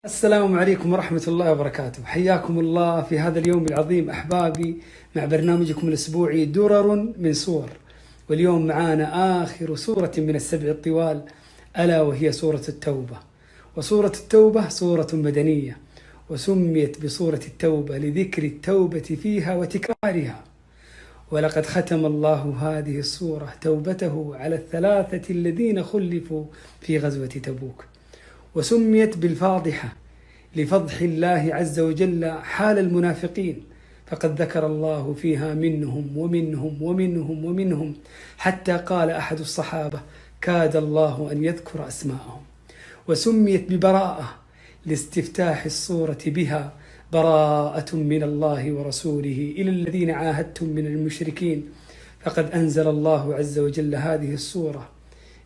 السلام عليكم ورحمة الله وبركاته. حياكم الله في هذا اليوم العظيم أحبابي مع برنامجكم الأسبوعي درر من سور. واليوم معانا آخر سورة من السبع الطوال، ألا وهي سورة التوبة. وسورة التوبة سورة مدنية، وسميت بسورة التوبة لذكر التوبة فيها وتكرارها. ولقد ختم الله هذه السورة توبته على الثلاثة الذين خلفوا في غزوة تبوك. وسميت بالفاضحة لفضح الله عز وجل حال المنافقين، فقد ذكر الله فيها منهم ومنهم ومنهم ومنهم، حتى قال أحد الصحابة: كاد الله أن يذكر أسماءهم. وسميت ببراءة لاستفتاح السورة بها: براءة من الله ورسوله إلى الذين عاهدتم من المشركين. فقد أنزل الله عز وجل هذه السورة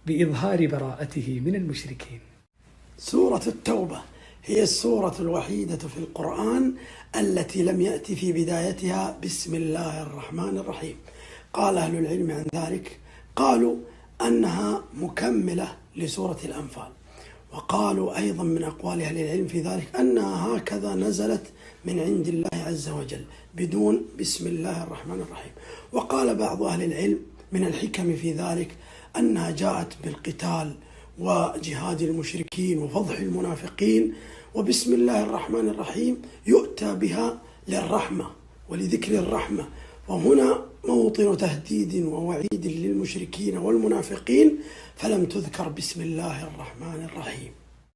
بإظهار براءته من المشركين. سورة التوبة هي السورة الوحيدة في القرآن التي لم يأتي في بدايتها بسم الله الرحمن الرحيم. قال أهل العلم عن ذلك، قالوا أنها مكملة لسورة الأنفال، وقالوا أيضا من أقوال أهل العلم في ذلك أنها هكذا نزلت من عند الله عز وجل بدون بسم الله الرحمن الرحيم. وقال بعض أهل العلم من الحكم في ذلك أنها جاءت بالقتال وجهاد المشركين وفضح المنافقين، وبسم الله الرحمن الرحيم يؤتى بها للرحمة ولذكر الرحمة، وهنا موطن تهديد ووعيد للمشركين والمنافقين، فلم تذكر بسم الله الرحمن الرحيم.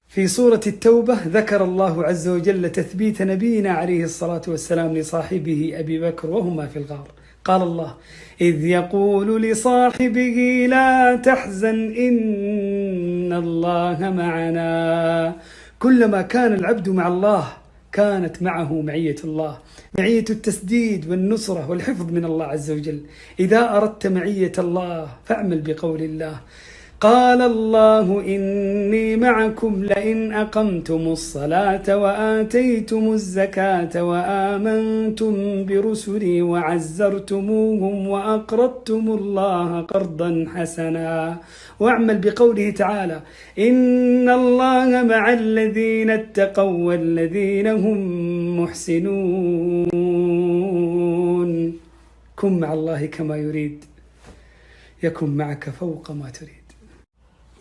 في سورة التوبة ذكر الله عز وجل تثبيت نبينا عليه الصلاة والسلام لصاحبه أبي بكر وهما في الغار. قال الله: إذ يقول لصاحبه لا تحزن إن الله معنا. كلما كان العبد مع الله كانت معه معية الله، معية التسديد والنصرة والحفظ من الله عز وجل. إذا أردت معية الله فاعمل بقول الله: قال الله إني معكم لئن أقمتم الصلاة وآتيتم الزكاة وآمنتم برسلي وعزرتموهم وأقرضتم الله قرضا حسنا. واعمل بقوله تعالى: إن الله مع الذين اتقوا والذين هم محسنون. كن مع الله كما يريد يكن معك فوق ما تريد.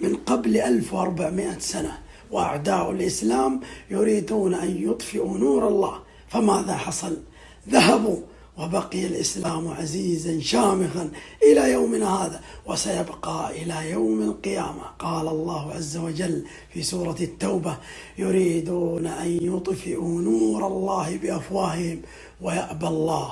من قبل 1400 سنة وأعداء الإسلام يريدون أن يطفئوا نور الله، فماذا حصل؟ ذهبوا وبقي الإسلام عزيزا شامخا إلى يومنا هذا، وسيبقى إلى يوم القيامة. قال الله عز وجل في سورة التوبة: يريدون أن يطفئوا نور الله بأفواههم ويأبى الله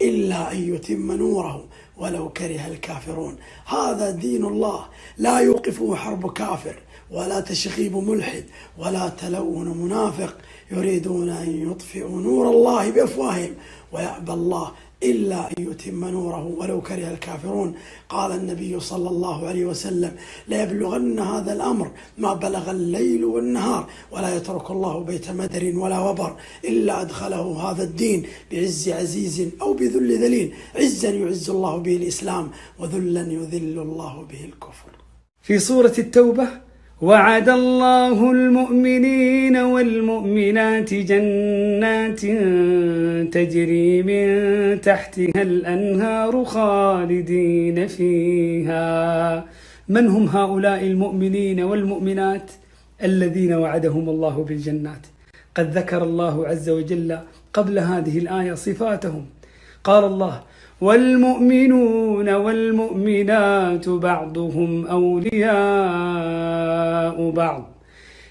إلا أن يتم نوره ولو كره الكافرون. هذا دين الله، لا يوقفه حرب كافر ولا تشغيب ملحد ولا تلون منافق. يريدون أن يطفئوا نور الله بأفواههم ويأبى الله إلا أن يتم نوره ولو كره الكافرون. قال النبي صلى الله عليه وسلم: ليبلغن هذا الأمر ما بلغ الليل والنهار، ولا يترك الله بيت مدر ولا وبر إلا أدخله هذا الدين بعز عزيز أو بذل ذليل. عزا يعز الله به الإسلام، وذلا يذل الله به الكفر. في سورة التوبة: وعد الله المؤمنين والمؤمنات جنات تجري من تحتها الأنهار خالدين فيها. من هم هؤلاء المؤمنين والمؤمنات الذين وعدهم الله بالجنات؟ قد ذكر الله عز وجل قبل هذه الآية صفاتهم. قال الله: والمؤمنون والمؤمنات بعضهم أولياء بعض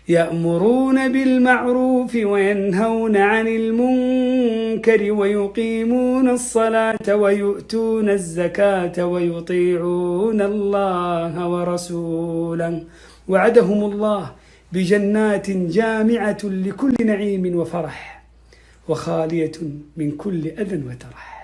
يأمرون بالمعروف وينهون عن المنكر ويقيمون الصلاة ويؤتون الزكاة ويطيعون الله ورسوله. وعدهم الله بجنات جامعة لكل نعيم وفرح، وخالية من كل أذى وترح.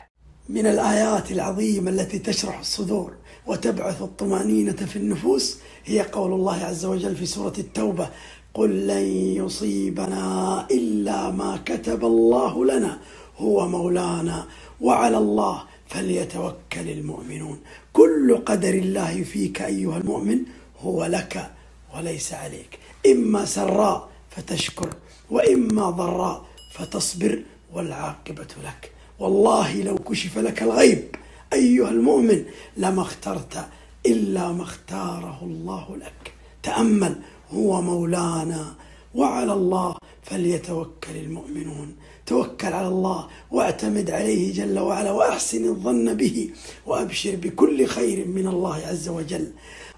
من الآيات العظيمة التي تشرح الصدور وتبعث الطمأنينة في النفوس هي قول الله عز وجل في سورة التوبة: قل لن يصيبنا إلا ما كتب الله لنا هو مولانا وعلى الله فليتوكل المؤمنون. كل قدر الله فيك أيها المؤمن هو لك وليس عليك، إما سراء فتشكر وإما ضراء فتصبر والعاقبة لك. والله لو كشف لك الغيب أيها المؤمن لما اخترت إلا ما اختاره الله لك. تأمل، هو مولانا وعلى الله فليتوكل المؤمنون. توكل على الله واعتمد عليه جل وعلا، وأحسن الظن به، وأبشر بكل خير من الله عز وجل،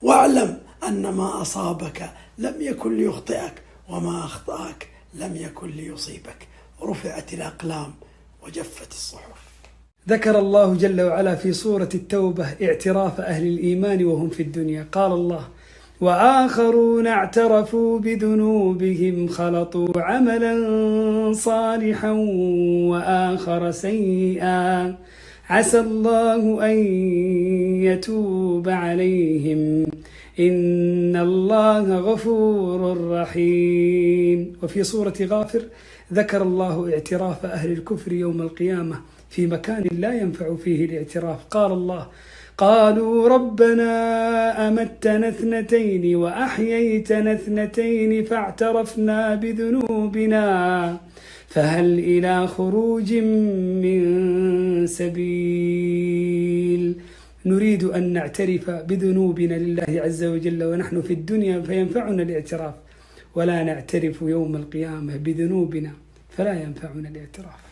واعلم أن ما أصابك لم يكن ليخطئك، وما أخطأك لم يكن ليصيبك. رفعت الأقلام وجفت الصحف. ذكر الله جل وعلا في سورة التوبة اعتراف أهل الإيمان وهم في الدنيا. قال الله: وآخرون اعترفوا بذنوبهم خلطوا عملا صالحا وآخر سيئا عسى الله أن يتوب عليهم إن الله غفور رحيم. وفي سورة غافر ذكر الله اعتراف أهل الكفر يوم القيامة في مكان لا ينفع فيه الاعتراف. قال الله: قالوا ربنا أمتنا اثنتين وأحييتنا اثنتين فاعترفنا بذنوبنا فهل إلى خروج من سبيل. نريد أن نعترف بذنوبنا لله عز وجل ونحن في الدنيا فينفعنا الاعتراف، ولا نعترف يوم القيامة بذنوبنا فلا ينفعنا الاعتراف.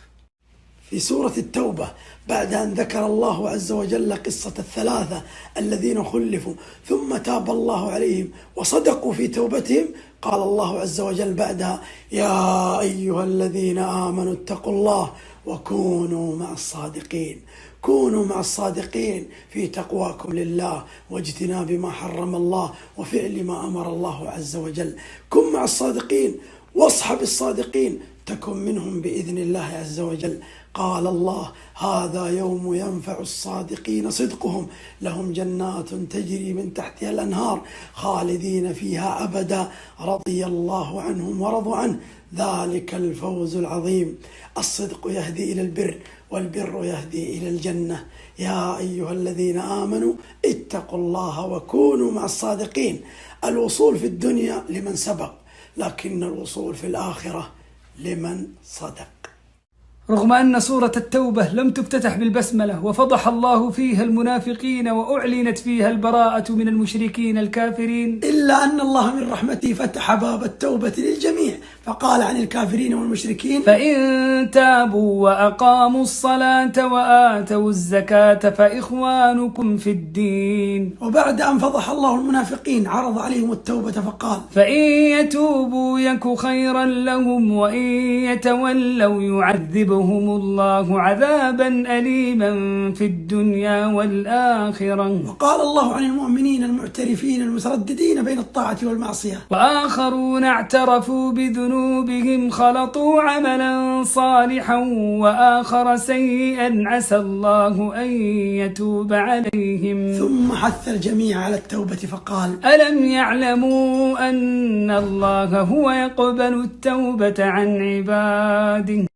في سورة التوبة بعد أن ذكر الله عز وجل قصة الثلاثة الذين خلفوا ثم تاب الله عليهم وصدقوا في توبتهم، قال الله عز وجل بعدها: يا أيها الذين آمنوا اتقوا الله وكونوا مع الصادقين. كونوا مع الصادقين في تقواكم لله واجتناب ما حرم الله وفعل ما أمر الله عز وجل. كن مع الصادقين واصحب الصادقين تكن منهم بإذن الله عز وجل. قال الله: هذا يوم ينفع الصادقين صدقهم لهم جنات تجري من تحتها الأنهار خالدين فيها أبدا رضي الله عنهم ورضوا عنه ذلك الفوز العظيم. الصدق يهدي إلى البر والبر يهدي إلى الجنة. يا أيها الذين آمنوا اتقوا الله وكونوا مع الصادقين. الوصول في الدنيا لمن سبق، لكن الوصول في الآخرة لمن صدق. رغم أن سورة التوبة لم تفتتح بالبسملة وفضح الله فيها المنافقين وأعلنت فيها البراءة من المشركين الكافرين، إلا أن الله من رحمته فتح باب التوبة للجميع، فقال عن الكافرين والمشركين: فإن تابوا وأقاموا الصلاة وآتوا الزكاة فإخوانكم في الدين. وبعد أن فضح الله المنافقين عرض عليهم التوبة فقال: فإن يتوبوا يك خيرا لهم وإن يتولوا يعذبهم الله عذابا أليما في الدنيا والآخرة. وقال الله عن المؤمنين المعترفين المترددين بين الطاعة والمعصية: وآخرون اعترفوا بذنوبهم خلطوا عملا صالحا وآخر سيئا عسى الله أن يتوب عليهم. ثم حث الجميع على التوبة فقال: ألم يعلموا أن الله هو يقبل التوبة عن عباده